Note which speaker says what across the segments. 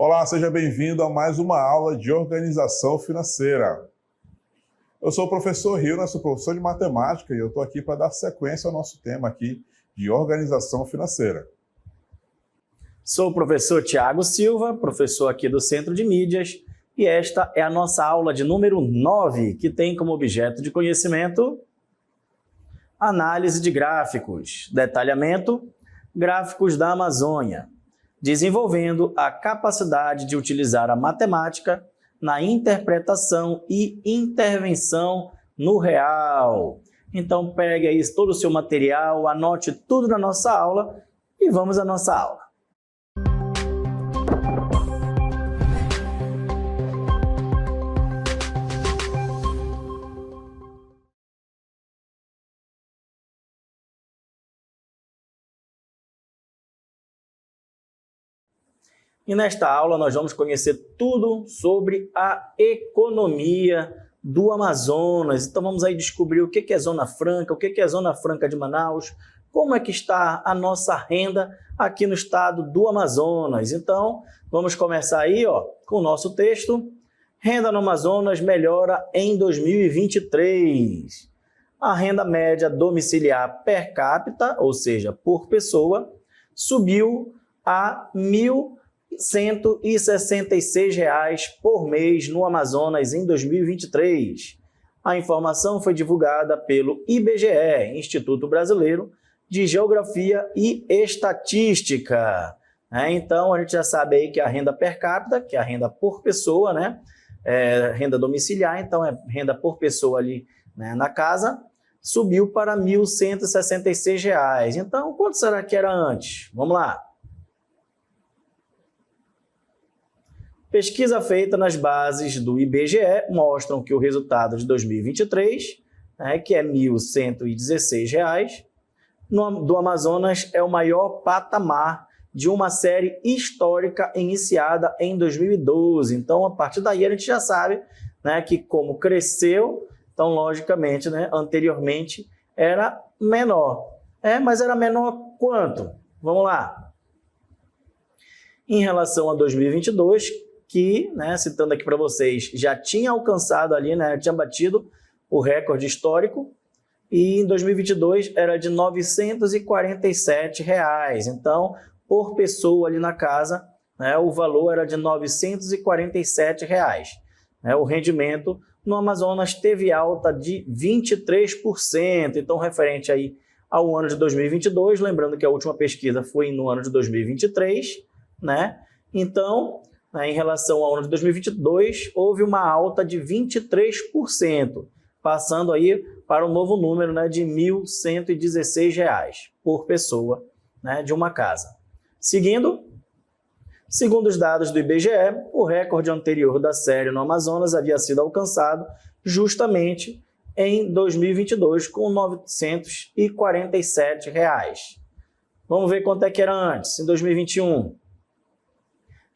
Speaker 1: Olá, seja bem-vindo a mais uma aula de organização financeira. Eu sou o professor Rio, sou professor de matemática e eu estou aqui para dar sequência ao nosso tema aqui de organização financeira.
Speaker 2: Sou o professor Tiago Silva, professor aqui do Centro de Mídias, e esta é a nossa aula de número 9, que tem como objeto de conhecimento análise de gráficos, detalhamento, gráficos da Amazônia, desenvolvendo a capacidade de utilizar a matemática na interpretação e intervenção no real. Então pegue aí todo o seu material, anote tudo na nossa aula e vamos à nossa aula. E nesta aula nós vamos conhecer tudo sobre a economia do Amazonas. Então vamos aí descobrir o que é Zona Franca, o que é Zona Franca de Manaus, como é que está a nossa renda aqui no estado do Amazonas. Então vamos começar aí com o nosso texto. Renda no Amazonas melhora em 2023. A renda média domiciliar per capita, ou seja, por pessoa, subiu a R$ 1.166 por mês no Amazonas em 2023. A informação foi divulgada pelo IBGE, Instituto Brasileiro de Geografia e Estatística. Então, a gente já sabe aí que a renda per capita, que é a renda por pessoa, renda domiciliar, então é renda por pessoa ali na casa, subiu para R$ 1.166. Então, quanto será que era antes? Vamos lá. Pesquisa feita nas bases do IBGE mostram que o resultado de 2023, que é R$ 1.116, do Amazonas é o maior patamar de uma série histórica iniciada em 2012. Então, a partir daí, a gente já sabe que como cresceu, então, logicamente, anteriormente era menor. Mas era menor quanto? Vamos lá. Em relação a 2022, que, citando aqui para vocês, já tinha alcançado ali, tinha batido o recorde histórico, e em 2022 era de R$ 947. Então, por pessoa ali na casa, o valor era de R$ 947. O rendimento no Amazonas teve alta de 23%, então referente aí ao ano de 2022, lembrando que a última pesquisa foi no ano de 2023, Então, em relação ao ano de 2022, houve uma alta de 23%, passando aí para um novo número de R$ 1.116 por pessoa de uma casa. Segundo os dados do IBGE, o recorde anterior da série no Amazonas havia sido alcançado justamente em 2022, com R$ 947. Vamos ver quanto é que era antes, em 2021.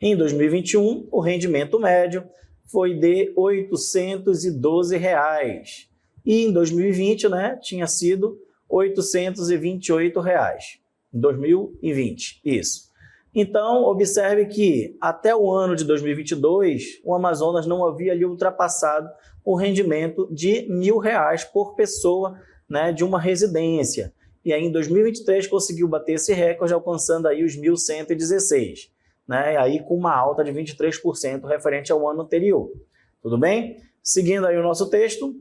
Speaker 2: Em 2021, o rendimento médio foi de R$ 812. E em 2020, tinha sido R$ 828. Em 2020, isso. Então, observe que até o ano de 2022, o Amazonas não havia ali ultrapassado o rendimento de R$ 1.000 por pessoa de uma residência. E aí, em 2023, conseguiu bater esse recorde, alcançando aí os 1.116. Aí com uma alta de 23% referente ao ano anterior. Tudo bem? Seguindo aí o nosso texto,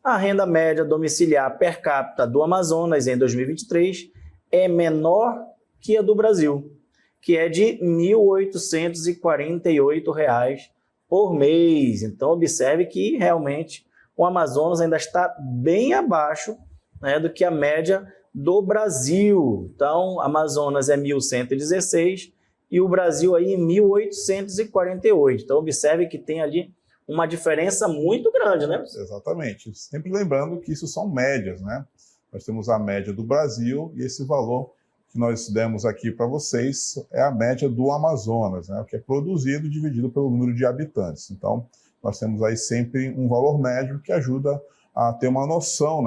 Speaker 2: a renda média domiciliar per capita do Amazonas em 2023 é menor que a do Brasil, que é de R$ 1.848 por mês. Então, observe que realmente o Amazonas ainda está bem abaixo do que a média do Brasil. Então, Amazonas é 1.116 e o Brasil aí em 1.848. Então, observe que tem ali uma diferença muito grande,
Speaker 1: Exatamente. Sempre lembrando que isso são médias, Nós temos a média do Brasil e esse valor que nós demos aqui para vocês é a média do Amazonas, o que é produzido dividido pelo número de habitantes. Então, nós temos aí sempre um valor médio que ajuda a ter uma noção,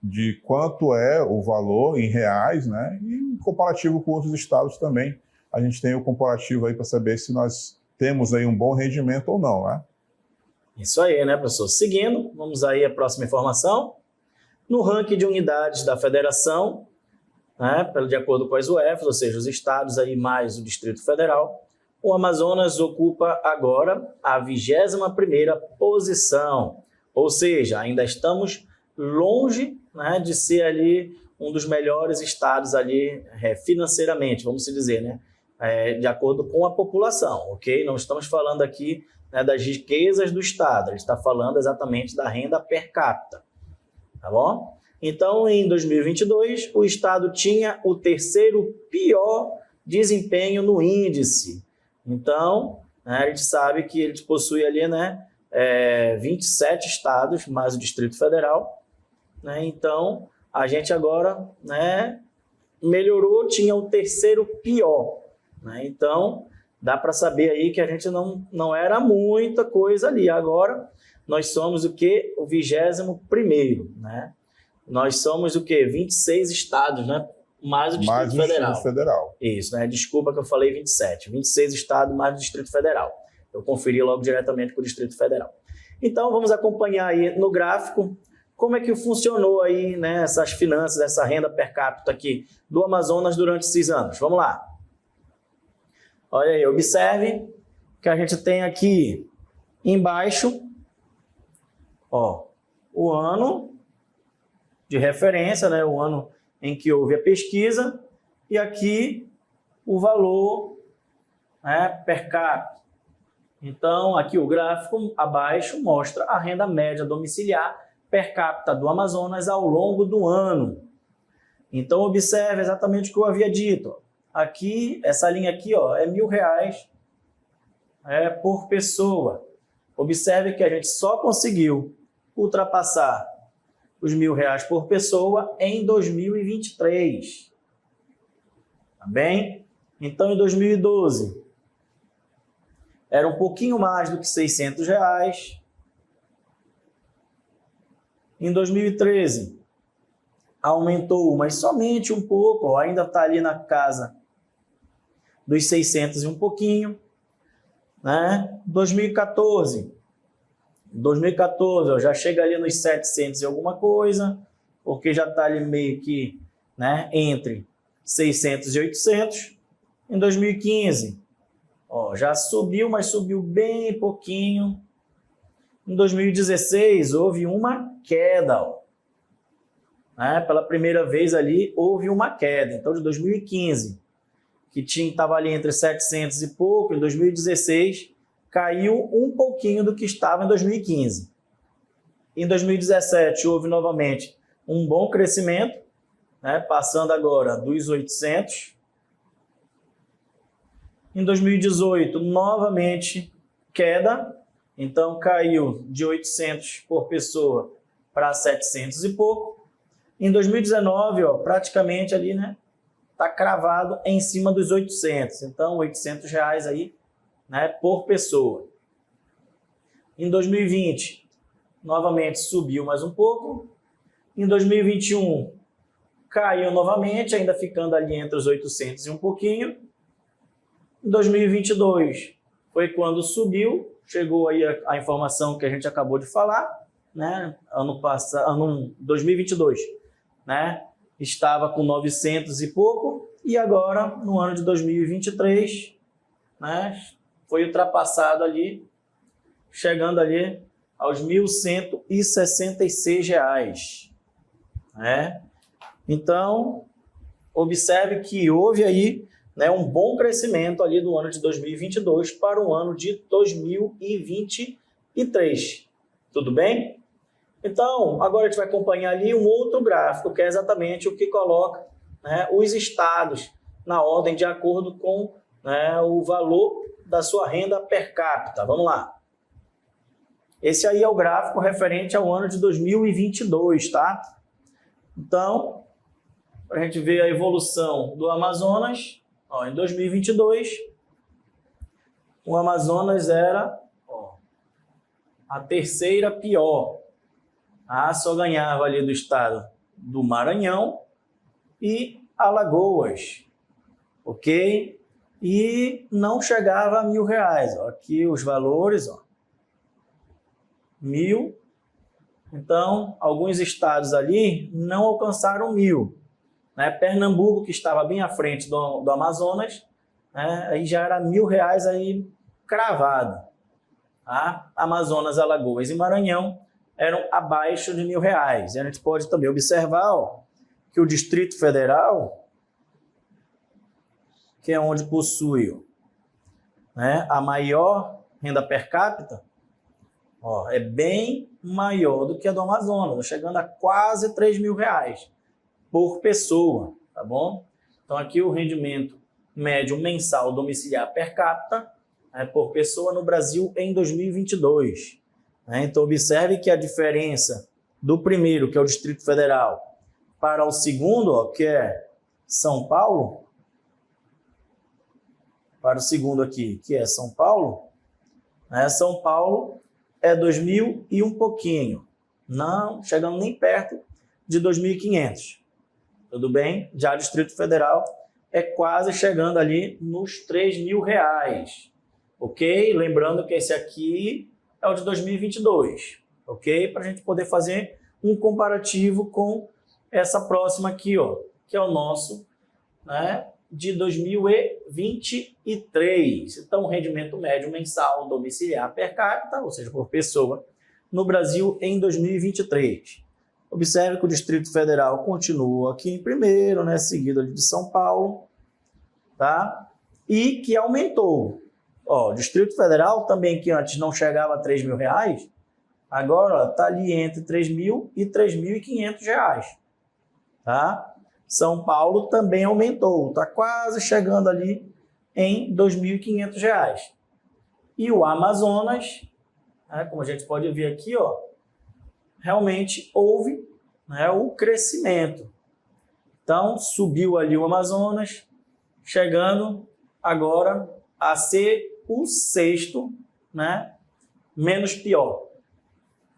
Speaker 1: de quanto é o valor em reais, e em comparativo com outros estados também, a gente tem o comparativo aí para saber se nós temos aí um bom rendimento ou não, né?
Speaker 2: Isso aí, né, professor? Seguindo, vamos aí à próxima informação. No ranking de unidades da federação, né, de acordo com as UFs, ou seja, os estados aí mais o Distrito Federal, o Amazonas ocupa agora a 21ª posição, ou seja, ainda estamos longe, né, de ser ali um dos melhores estados ali financeiramente, vamos dizer, né, de acordo com a população, ok? Não estamos falando aqui, né, das riquezas do estado, a gente está falando exatamente da renda per capita, tá bom? Então, em 2022, o estado tinha o 3º pior desempenho no índice. Então, né, a gente sabe que ele possui ali, né, 27 estados, mais o Distrito Federal, né? Então, a gente agora, né, melhorou, tinha o 3º pior, né? Então, dá para saber aí que a gente não era muita coisa ali. Agora, nós somos o quê? O 21º, né? Nós somos o quê? 26 estados, né? Mais o Distrito Federal. Isso, né? Desculpa que eu falei 27. 26 estados mais o Distrito Federal. Eu conferi logo diretamente com o Distrito Federal. Então, vamos acompanhar aí no gráfico como é que funcionou aí, né, essas finanças, essa renda per capita aqui do Amazonas durante esses anos. Vamos lá. Olha aí, observe que a gente tem aqui embaixo, ó, o ano de referência, né, o ano em que houve a pesquisa, e aqui o valor, né, per capita. Então, aqui o gráfico abaixo mostra a renda média domiciliar per capita do Amazonas ao longo do ano. Então, observe exatamente o que eu havia dito. Aqui, essa linha aqui, ó, é R$1.000 por pessoa. Observe que a gente só conseguiu ultrapassar os R$1.000 por pessoa em 2023. Tá bem? Então, em 2012, era um pouquinho mais do que R$600. Em 2013, aumentou, mas somente um pouco, ó, ainda está ali na casa dos 600 e um pouquinho, né? 2014, ó, já chega ali nos 700 e alguma coisa, porque já está ali meio que, né, entre 600 e 800. Em 2015, ó, já subiu, mas subiu bem pouquinho. Em 2016, houve uma queda, ó, né? Pela primeira vez ali, houve uma queda. Então, de 2015, que estava ali entre 700 e pouco, em 2016, caiu um pouquinho do que estava em 2015. Em 2017, houve novamente um bom crescimento, né? Passando agora dos 800. Em 2018, novamente queda. Então, caiu de 800 por pessoa para 700 e pouco. Em 2019, ó, praticamente ali, né, tá cravado em cima dos 800. Então, R$800 aí, né, por pessoa. Em 2020, novamente subiu mais um pouco. Em 2021, caiu novamente, ainda ficando ali entre os 800 e um pouquinho. Em 2022, foi quando subiu. Chegou aí a informação que a gente acabou de falar, né? Ano 2022, né? Estava com 900 e pouco, e agora, no ano de 2023, né, foi ultrapassado ali, chegando ali aos R$1.166, né? Então, observe que houve aí, né, um bom crescimento ali do ano de 2022 para o ano de 2023. Tudo bem? Então, agora a gente vai acompanhar ali um outro gráfico, que é exatamente o que coloca, né, os estados na ordem de acordo com, né, o valor da sua renda per capita. Vamos lá. Esse aí é o gráfico referente ao ano de 2022, tá? Então, para a gente ver a evolução do Amazonas, ó, em 2022, o Amazonas era, ó, a 3ª pior. Só ganhava ali do estado do Maranhão e Alagoas, ok? e não chegava a R$1.000. Ó, aqui os valores, ó, 1.000. Então, alguns estados ali não alcançaram 1.000. Né? Pernambuco, que estava bem à frente do Amazonas, né? Aí já era R$1.000 aí cravado. Tá? Amazonas, Alagoas e Maranhão eram abaixo de R$1.000. E a gente pode também observar, ó, que o Distrito Federal, que é onde possui, né, a maior renda per capita, ó, é bem maior do que a do Amazonas, chegando a quase R$3.000 por pessoa, tá bom? Então aqui o rendimento médio mensal domiciliar per capita, né, por pessoa no Brasil em 2022. Né? Então observe que a diferença do primeiro, que é o Distrito Federal, para o segundo, ó, que é São Paulo, para o segundo aqui, que é São Paulo, né? São Paulo é 2.000 e um pouquinho, não chegando nem perto de 2.500. Tudo bem? Já o Distrito Federal é quase chegando ali nos R$3.000, ok? Lembrando que esse aqui é o de 2022, ok? Para a gente poder fazer um comparativo com essa próxima aqui, ó, que é o nosso, né, de 2023. Então, o rendimento médio mensal domiciliar per capita, ou seja, por pessoa, no Brasil em 2023. Observe que o Distrito Federal continua aqui em primeiro, né, seguido ali de São Paulo, tá? E que aumentou. Ó, o Distrito Federal também, que antes não chegava a R$3.000, agora está ali entre R$3.000 e R$3.500, tá? São Paulo também aumentou, está quase chegando ali em R$2.500. E o Amazonas, né, como a gente pode ver aqui, ó, realmente houve, né, o crescimento. Então, subiu ali o Amazonas, chegando agora a ser o sexto, né, menos pior.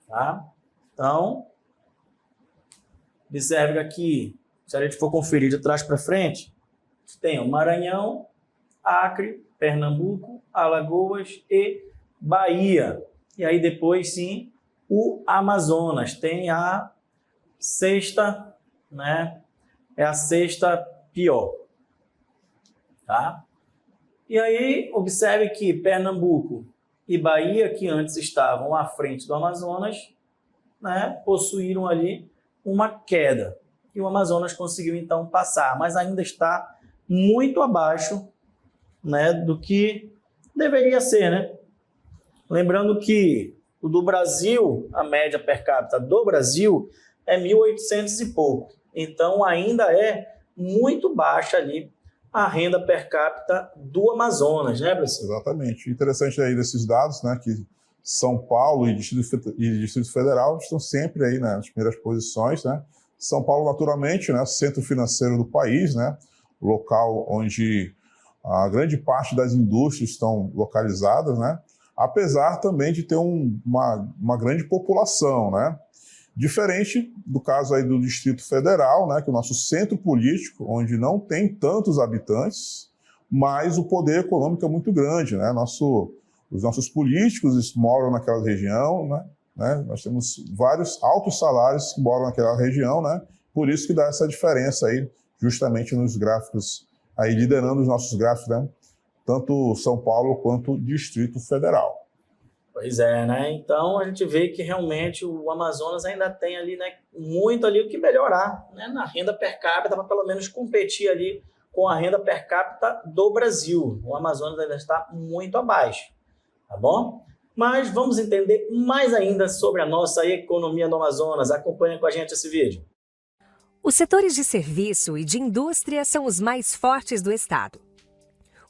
Speaker 2: Tá? Então, observe aqui, se a gente for conferir de trás para frente, tem o Maranhão, Acre, Pernambuco, Alagoas e Bahia. E aí depois, sim, o Amazonas tem a sexta, né? É a sexta pior. Tá? E aí, observe que Pernambuco e Bahia, que antes estavam à frente do Amazonas, né, possuíram ali uma queda. E o Amazonas conseguiu, então, passar, mas ainda está muito abaixo, né, do que deveria ser, né? Lembrando que o do Brasil, a média per capita do Brasil é 1.800 e pouco. Então, ainda é muito baixa ali a renda per capita do Amazonas, né, Brasil?
Speaker 1: Exatamente. Interessante aí desses dados, né, que São Paulo e Distrito Federal estão sempre aí, né, nas primeiras posições, né? São Paulo, naturalmente, né, centro financeiro do país, né, local onde a grande parte das indústrias estão localizadas, né, apesar também de ter uma grande população, né, diferente do caso aí do Distrito Federal, né, que é o nosso centro político, onde não tem tantos habitantes, mas o poder econômico é muito grande, né, os nossos políticos moram naquela região, né, nós temos vários altos salários que moram naquela região, né? Por isso que dá essa diferença aí, justamente nos gráficos, aí liderando os nossos gráficos, né? Tanto São Paulo quanto o Distrito Federal.
Speaker 2: Pois é, né? Então a gente vê que realmente o Amazonas ainda tem ali, né, muito ali o que melhorar, né, na renda per capita, para pelo menos competir ali com a renda per capita do Brasil. O Amazonas ainda está muito abaixo, tá bom? Mas vamos entender mais ainda sobre a nossa economia do Amazonas. Acompanha com a gente esse vídeo.
Speaker 3: Os setores de serviço e de indústria são os mais fortes do estado.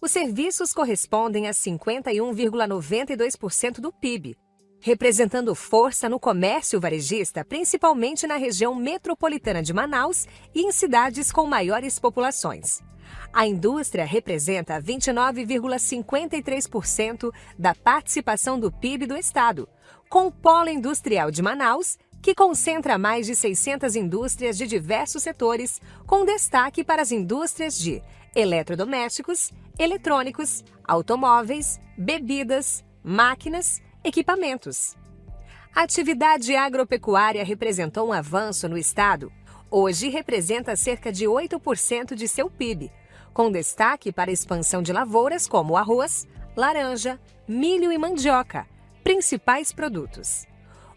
Speaker 3: Os serviços correspondem a 51,92% do PIB, representando força no comércio varejista, principalmente na região metropolitana de Manaus e em cidades com maiores populações. A indústria representa 29,53% da participação do PIB do estado, com o Polo Industrial de Manaus, que concentra mais de 600 indústrias de diversos setores, com destaque para as indústrias de eletrodomésticos, eletrônicos, automóveis, bebidas, máquinas, equipamentos. A atividade agropecuária representou um avanço no estado. Hoje representa cerca de 8% de seu PIB, com destaque para a expansão de lavouras como arroz, laranja, milho e mandioca, principais produtos.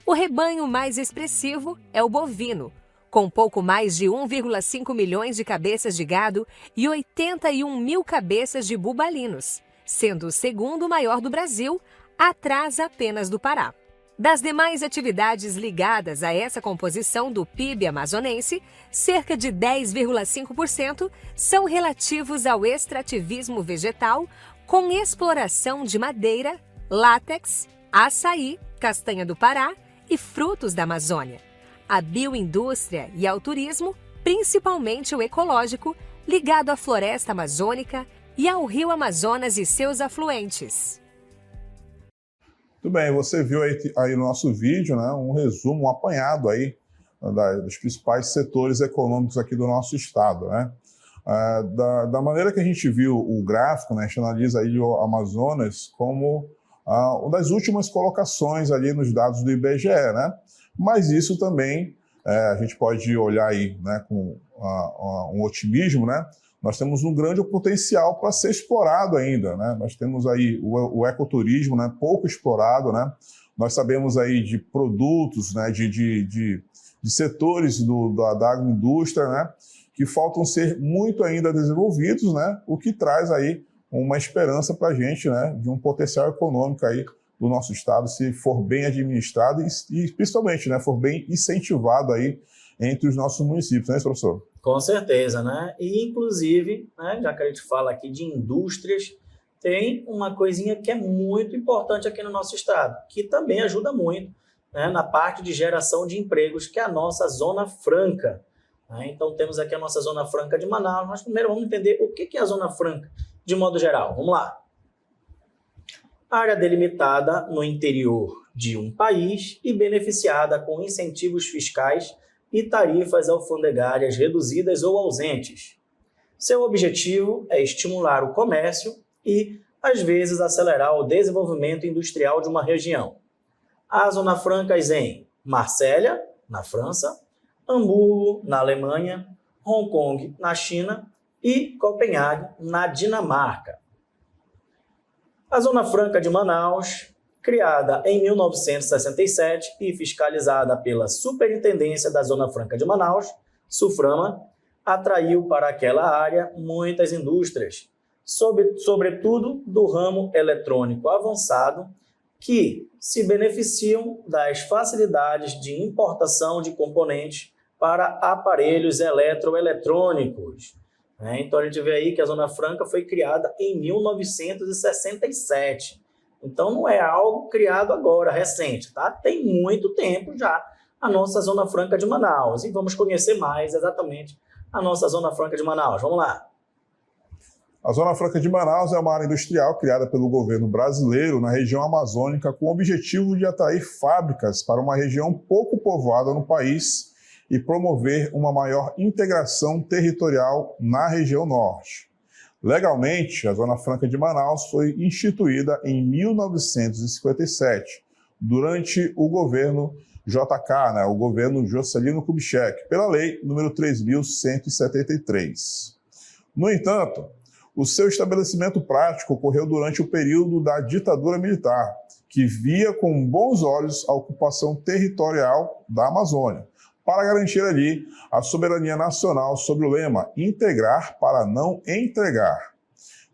Speaker 3: O rebanho mais expressivo é o bovino, com pouco mais de 1,5 milhões de cabeças de gado e 81 mil cabeças de bubalinos, sendo o segundo maior do Brasil, atrás apenas do Pará. Das demais atividades ligadas a essa composição do PIB amazonense, cerca de 10,5% são relativos ao extrativismo vegetal, com exploração de madeira, látex, açaí, castanha do Pará e frutos da Amazônia. A bioindústria e ao turismo, principalmente o ecológico, ligado à floresta amazônica e ao rio Amazonas e seus afluentes.
Speaker 1: Muito bem, você viu aí no nosso vídeo, né, um resumo, um apanhado aí dos principais setores econômicos aqui do nosso estado, né? Da maneira que a gente viu o gráfico, né, a gente analisa aí o Amazonas como uma das últimas colocações ali nos dados do IBGE, né? Mas isso também a gente pode olhar aí, né, com um otimismo, né? Nós temos um grande potencial para ser explorado ainda, né? Nós temos aí o ecoturismo, né, pouco explorado, né? Nós sabemos aí de produtos, né, de setores da agroindústria, né, que faltam ser muito ainda desenvolvidos, né? O que traz aí uma esperança para a gente, né, de um potencial econômico aí do nosso estado, se for bem administrado e principalmente, né, for bem incentivado aí entre os nossos municípios, não é isso, professor?
Speaker 2: Com certeza, né? E, inclusive, né, já que a gente fala aqui de indústrias, tem uma coisinha que é muito importante aqui no nosso estado, que também ajuda muito, né, na parte de geração de empregos, que é a nossa Zona Franca. Né? Então, temos aqui a nossa Zona Franca de Manaus, mas primeiro vamos entender o que é a Zona Franca, de modo geral. Vamos lá. Área delimitada no interior de um país e beneficiada com incentivos fiscais e tarifas alfandegárias reduzidas ou ausentes. Seu objetivo é estimular o comércio e, às vezes, acelerar o desenvolvimento industrial de uma região. Há Zona Francas em Marsella, na França, Hamburgo, na Alemanha, Hong Kong, na China e Copenhague, na Dinamarca. A Zona Franca de Manaus, criada em 1967 e fiscalizada pela Superintendência da Zona Franca de Manaus, SUFRAMA, atraiu para aquela área muitas indústrias, sobretudo do ramo eletrônico avançado, que se beneficiam das facilidades de importação de componentes para aparelhos eletroeletrônicos. Então, a gente vê aí que a Zona Franca foi criada em 1967. Então, não é algo criado agora, recente, tá? Tem muito tempo já a nossa Zona Franca de Manaus. E vamos conhecer mais exatamente a nossa Zona Franca de Manaus. Vamos lá.
Speaker 1: A Zona Franca de Manaus é uma área industrial criada pelo governo brasileiro na região amazônica com o objetivo de atrair fábricas para uma região pouco povoada no país e promover uma maior integração territorial na região norte. Legalmente, a Zona Franca de Manaus foi instituída em 1957, durante o governo JK, né, o governo Juscelino Kubitschek, pela Lei nº 3.173. No entanto, o seu estabelecimento prático ocorreu durante o período da ditadura militar, que via com bons olhos a ocupação territorial da Amazônia, para garantir ali a soberania nacional sobre o lema integrar para não entregar.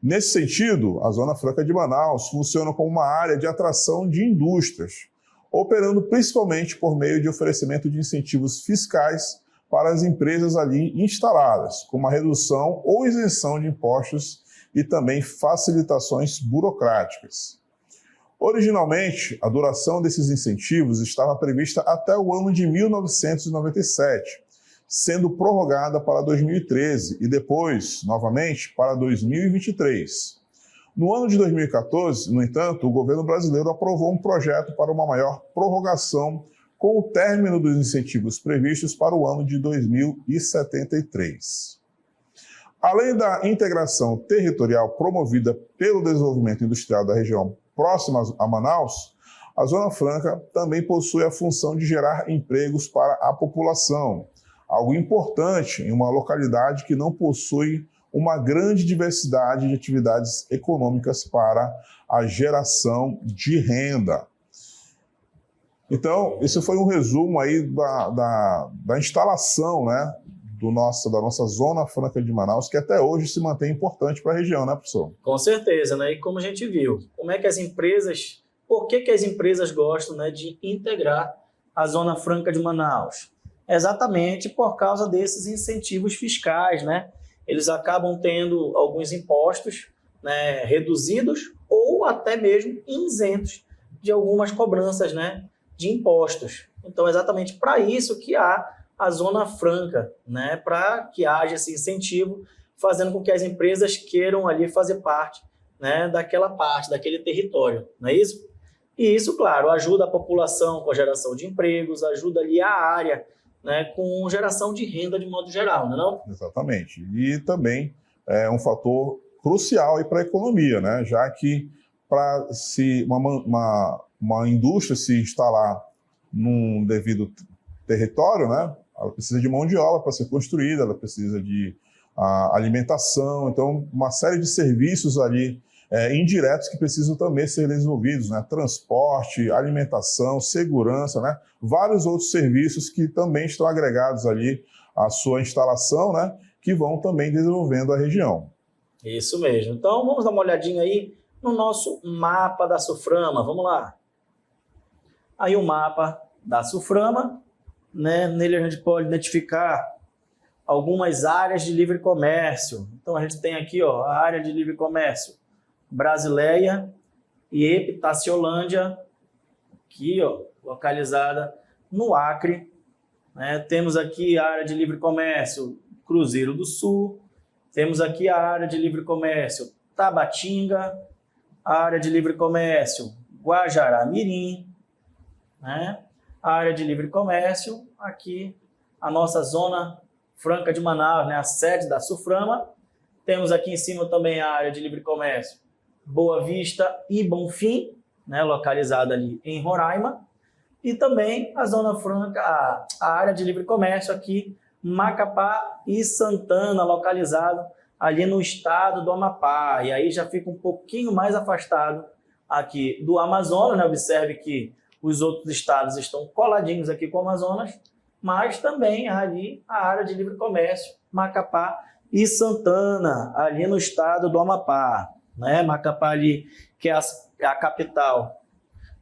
Speaker 1: Nesse sentido, a Zona Franca de Manaus funciona como uma área de atração de indústrias, operando principalmente por meio de oferecimento de incentivos fiscais para as empresas ali instaladas, como a redução ou isenção de impostos e também facilitações burocráticas. Originalmente, a duração desses incentivos estava prevista até o ano de 1997, sendo prorrogada para 2013 e depois, novamente, para 2023. No ano de 2014, no entanto, o governo brasileiro aprovou um projeto para uma maior prorrogação com o término dos incentivos previstos para o ano de 2073. Além da integração territorial promovida pelo desenvolvimento industrial da região próxima a Manaus, a Zona Franca também possui a função de gerar empregos para a população, algo importante em uma localidade que não possui uma grande diversidade de atividades econômicas para a geração de renda. Então, esse foi um resumo aí da instalação, né, da nossa Zona Franca de Manaus, que até hoje se mantém importante para a região, né, professor?
Speaker 2: Com certeza, né? E como a gente viu, por que as empresas gostam, né, de integrar a Zona Franca de Manaus? Exatamente por causa desses incentivos fiscais, né? Eles acabam tendo alguns impostos, né, reduzidos ou até mesmo isentos de algumas cobranças, né, de impostos. Então, exatamente para isso que há a Zona Franca, né, para que haja esse incentivo, fazendo com que as empresas queiram ali fazer parte, né, daquele território, não é isso? E isso, claro, ajuda a população com a geração de empregos, ajuda ali a área, né, com geração de renda de modo geral, não é não?
Speaker 1: Exatamente. E também é um fator crucial para a economia, né, já que para se uma indústria se instalar num devido território, né, ela precisa de mão de obra para ser construída, ela precisa de alimentação, então uma série de serviços ali indiretos que precisam também ser desenvolvidos, né? Transporte, alimentação, segurança, né? Vários outros serviços que também estão agregados ali à sua instalação, né? Que vão também desenvolvendo a região.
Speaker 2: Isso mesmo. Então, vamos dar uma olhadinha aí no nosso mapa da SUFRAMA. Vamos lá. Aí o mapa da SUFRAMA, né? Nele a gente pode identificar algumas áreas de livre comércio. Então, a gente tem aqui, ó, a área de livre comércio Brasileia e Epitaciolândia, aqui, ó, localizada no Acre, né? Temos aqui a área de livre comércio Cruzeiro do Sul, temos aqui a área de livre comércio Tabatinga, a área de livre comércio Guajará-Mirim, né? A área de livre comércio aqui, a nossa Zona Franca de Manaus, né? A sede da SUFRAMA. Temos aqui em cima também a área de livre comércio Boa Vista e Bonfim, né, localizada ali em Roraima, e também a Zona Franca, a área de livre comércio aqui, Macapá e Santana, localizado ali no estado do Amapá, e aí já fica um pouquinho mais afastado aqui do Amazonas, né? Observe que os outros estados estão coladinhos aqui com o Amazonas, mas também ali a área de livre comércio, Macapá e Santana, ali no estado do Amapá, né? Macapá ali, que é a capital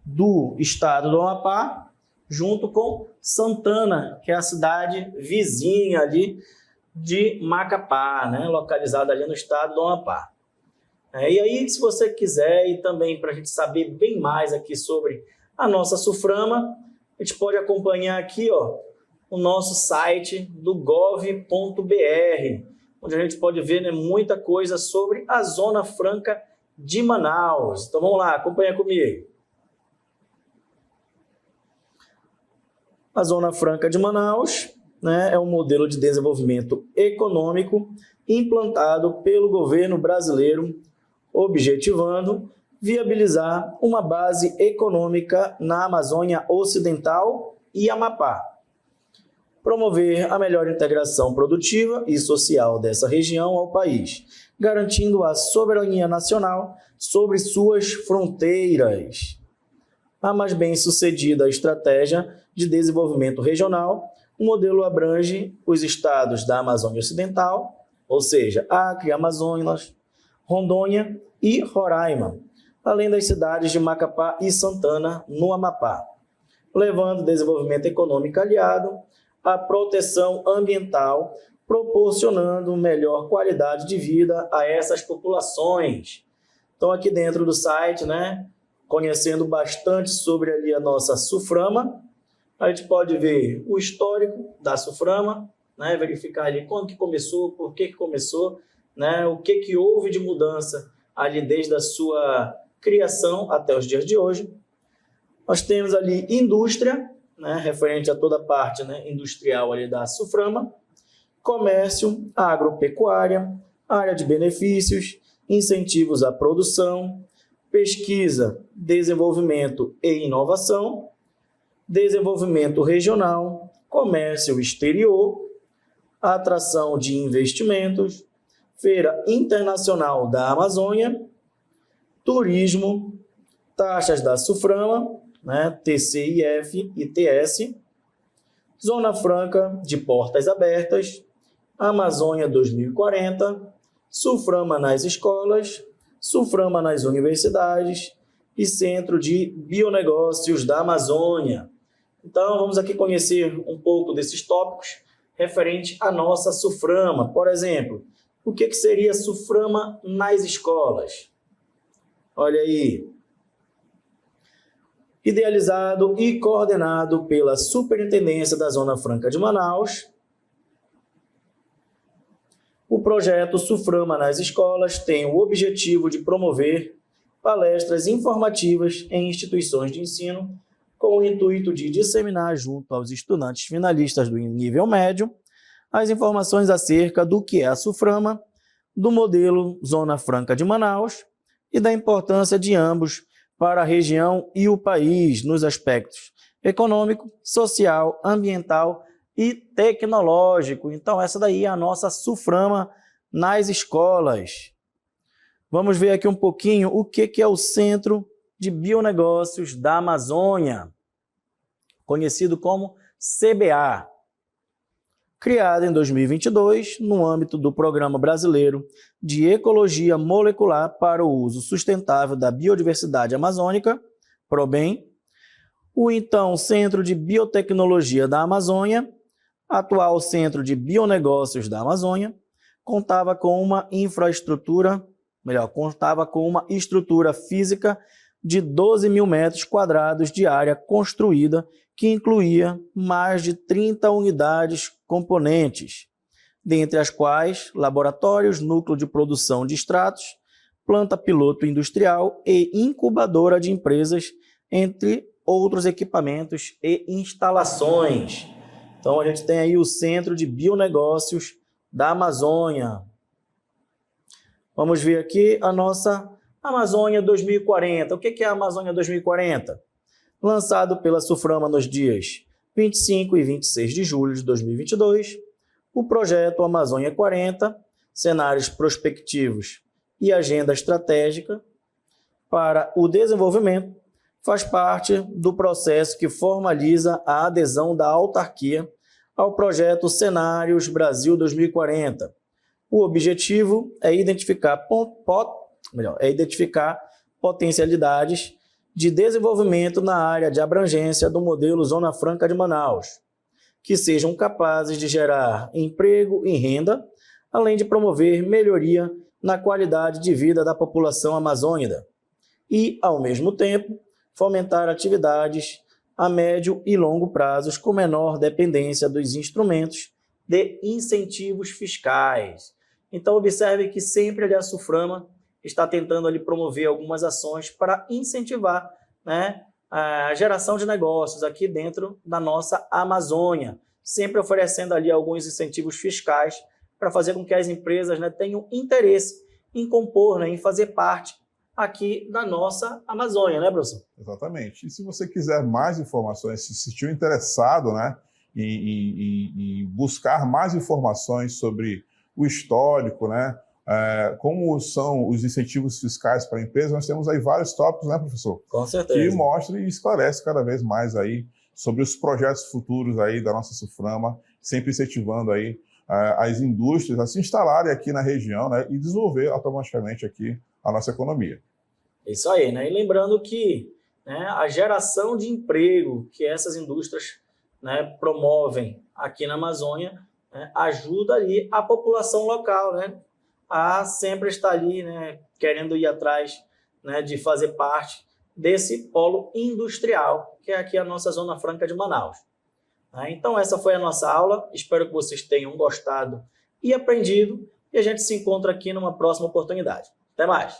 Speaker 2: do estado do Amapá, junto com Santana, que é a cidade vizinha ali de Macapá, né? Localizada ali no estado do Amapá. E aí, se você quiser, e também para a gente saber bem mais aqui sobre a nossa SUFRAMA, a gente pode acompanhar aqui, ó, o nosso site do gov.br, onde a gente pode ver, né, muita coisa sobre a Zona Franca de Manaus. Então vamos lá, acompanha comigo. A Zona Franca de Manaus, né, é um modelo de desenvolvimento econômico implantado pelo governo brasileiro, objetivando viabilizar uma base econômica na Amazônia Ocidental e Amapá, promover a melhor integração produtiva e social dessa região ao país, garantindo a soberania nacional sobre suas fronteiras. A mais bem-sucedida estratégia de desenvolvimento regional, o modelo abrange os estados da Amazônia Ocidental, ou seja, Acre, Amazonas, Rondônia e Roraima, além das cidades de Macapá e Santana, no Amapá, levando desenvolvimento econômico aliado à proteção ambiental, proporcionando melhor qualidade de vida a essas populações. Então, aqui dentro do site, né, conhecendo bastante sobre ali a nossa SUFRAMA, a gente pode ver o histórico da SUFRAMA, né, verificar ali quando que começou, por que começou, né, o que houve de mudança ali desde a sua criação até os dias de hoje. Nós temos ali indústria, né, referente a toda a parte, né, industrial ali da SUFRAMA, comércio, agropecuária, área de benefícios, incentivos à produção, pesquisa, desenvolvimento e inovação, desenvolvimento regional, comércio exterior, atração de investimentos, Feira Internacional da Amazônia, turismo, taxas da SUFRAMA, TCIF e TS, Zona Franca de Portas Abertas, Amazônia 2040, SUFRAMA nas escolas, SUFRAMA nas universidades e Centro de Bionegócios da Amazônia. Então, vamos aqui conhecer um pouco desses tópicos referente à nossa SUFRAMA. Por exemplo, o que seria SUFRAMA nas escolas? Olha aí. Idealizado e coordenado pela Superintendência da Zona Franca de Manaus, o projeto SUFRAMA nas escolas tem o objetivo de promover palestras informativas em instituições de ensino com o intuito de disseminar junto aos estudantes finalistas do nível médio as informações acerca do que é a SUFRAMA, do modelo Zona Franca de Manaus e da importância de ambos para a região e o país nos aspectos econômico, social, ambiental e tecnológico. Então, essa daí é a nossa SUFRAMA nas escolas. Vamos ver aqui um pouquinho o que é o Centro de Bionegócios da Amazônia, conhecido como CBA. Criado em 2022, no âmbito do Programa Brasileiro de Ecologia Molecular para o Uso Sustentável da Biodiversidade Amazônica, PROBEM, o então Centro de Biotecnologia da Amazônia, atual Centro de Bionegócios da Amazônia, contava com uma estrutura física de 12 mil metros quadrados de área construída, que incluía mais de 30 unidades componentes, dentre as quais laboratórios, núcleo de produção de extratos, planta piloto industrial e incubadora de empresas, entre outros equipamentos e instalações. Então, a gente tem aí o Centro de Bionegócios da Amazônia. Vamos ver aqui a nossa Amazônia 2040. O que é a Amazônia 2040? Lançado pela SUFRAMA nos dias 25 e 26 de julho de 2022, o projeto Amazônia 40, cenários prospectivos e agenda estratégica para o desenvolvimento, faz parte do processo que formaliza a adesão da autarquia ao projeto Cenários Brasil 2040. O objetivo é identificar potencialidades de desenvolvimento na área de abrangência do modelo Zona Franca de Manaus, que sejam capazes de gerar emprego e renda, além de promover melhoria na qualidade de vida da população amazônica e, ao mesmo tempo, fomentar atividades a médio e longo prazos com menor dependência dos instrumentos de incentivos fiscais. Então, observe que sempre a SUFRAMA está tentando ali promover algumas ações para incentivar, a geração de negócios aqui dentro da nossa Amazônia, sempre oferecendo ali alguns incentivos fiscais para fazer com que as empresas tenham interesse em compor, em fazer parte aqui da nossa Amazônia, né, professor?
Speaker 1: Exatamente. E se você quiser mais informações, se sentiu interessado, em buscar mais informações sobre o histórico, como são os incentivos fiscais para a empresa, nós temos aí vários tópicos, né, professor?
Speaker 2: Com certeza.
Speaker 1: Que mostra e esclarece cada vez mais aí sobre os projetos futuros aí da nossa SUFRAMA, sempre incentivando aí as indústrias a se instalarem aqui na região, e desenvolver automaticamente aqui a nossa economia.
Speaker 2: Isso aí, E lembrando que a geração de emprego que essas indústrias promovem aqui na Amazônia ajuda ali a população local, a sempre estar ali, querendo ir atrás, de fazer parte desse polo industrial, que é aqui a nossa Zona Franca de Manaus. Então, essa foi a nossa aula. Espero que vocês tenham gostado e aprendido. E a gente se encontra aqui numa próxima oportunidade. Até mais!